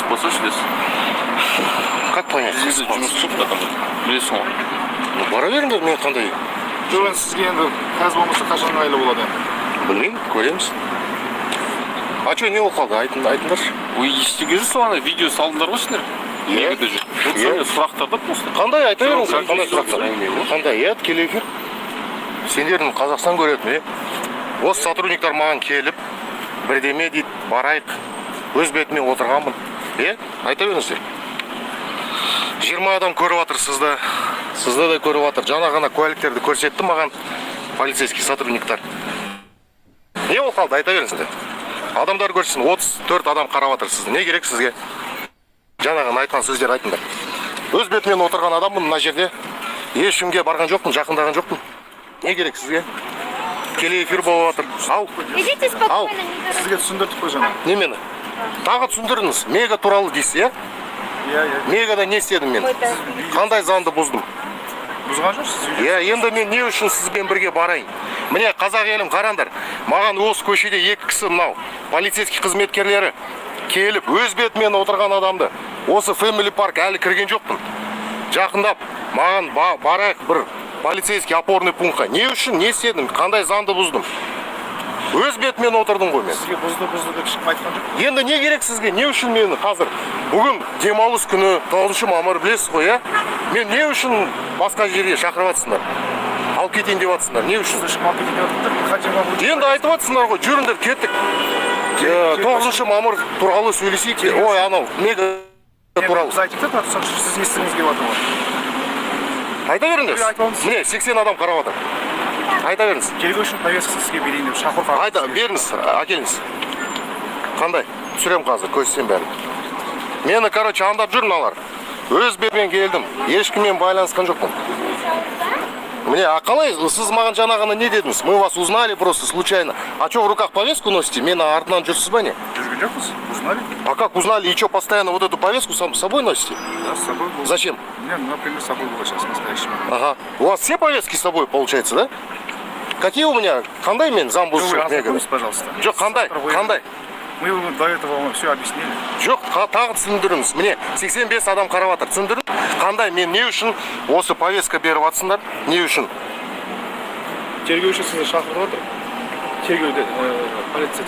болса ішілесіз. Как понять? Бізде жұмыс жоқ та қандай. Білесің ғой. Бара беріңдер, мен қандай? Жоқ, енді сізге енді қазір болмаса қашан ыңғайлы болады енді? Білмеймін, көреміз. А что, не болып қалды? Айтыңдаршы. Ой, естіге жүрсің ана видео салдыңдар ғой сендер. Негіде жүр. Сұрақтарда просто. Қандай айта беріңіз? Қандай сұрақтар? Қандай? Я тікелей эфир. Сендердің Қазақстан көретін, осы сотрудниктар маған келіп, бірдеме дейді, барайық. Өз бетіме отырғанмын. Айта беріңіздер. 20 адам көріп жатыр сізді. Сізді де көріп жатыр. Жаңа ғана куәліктерді көрсетті маған полицейский сотрудниктар. Не болып қалды? Айта беріңіздер. Адамдар көрсін, 34 адам қарап жатыр сізді. Не керек сізге? Жаңа ғана айтқан сөздер айтыңдар. Өз бетімен отырған адаммын мына жерде. Ешкімге барған жоқпын, жақындаған жоқпын. Не керек сізге? Тікелей эфир болып жатыр. Ал. Идите спокойно. Сізге түсіндірдік қой жаңа. Немені? Тағы түсіндіріңіз. Мега туралы дейсіз, Мегада не істедім мен? Қандай заңды бұздым? Бұзған жоқсыз? Енді мен не үшін сізбен бірге барайын? Міне қазақ елім қараңдар. Маған осы көшеде екі кісі мынау полицейский қызметкерлері келіп өз бетімен отырған адамды осы Family Park әлі кірген жоқпын. Жақындап маған барайық бір полицейский опорный пунктқа. Не үшін не істедім? Қандай заңды бұздым? Өз бетімен отырдым ғой мен. Сізге бұзды деп ешкім айтқан жоқ. Енді не керек сізге? Не үшін мені қазір? Бүгін демалыс күні 9 мамыр білесіз ғой, Мен не үшін басқа жерге шақырып жатсыңдар? Алып кетейін деп жатсыңдар. Не үшін? Алып кетейін деп жатсыңдар. Енді айтып жатсыңдар ғой, жүріңдер, кеттік. 9 мамыр туралы сөйлесейік. Ой, анау, мега туралы. Біз айтып та сіз естігіңіз келіп жатыр ғой. Айта беріңіз. Міне 80 адам қарап жатыр. Айта беріңіз. Тергеушінің повесткасын сізге берейін деп шақырып. Айта беріңіз, әкеліңіз. Қандай? Түсірем қазір, көрсетсем бәрін. Мені, андап жүр мыналар. Өз бетімен келдім. Ешкіммен байланысқан жоқпын. Мне, а қалай, сіз маған жаңа ғана не дедіңіз? Мы вас узнали просто случайно. А что, в руках повестку носите? Мені артынан жүрсіз ба не? Жүрген жоқпыз, узнали. А как узнали? И что, постоянно вот эту повестку с собой носите? Да, с собой был. Зачем? У меня, например, с собой было сейчас в настоящем. Ага. У вас все повестки с собой, получается, да? Какие у меня? Қандай мен заң бұзушылық? Ознакомьтесь, пожалуйста. Жоқ, қандай? Мы до этого вам все объяснили. Жоқ, тағы түсіндіріңіз. Міне 85 адам қарап жатыр. Түсіндірің. Қандай мен не үшін осы повестка беріп жатсыңдар? Не үшін? Тергеуші сізді шақырып отыр. Тергеуде полиция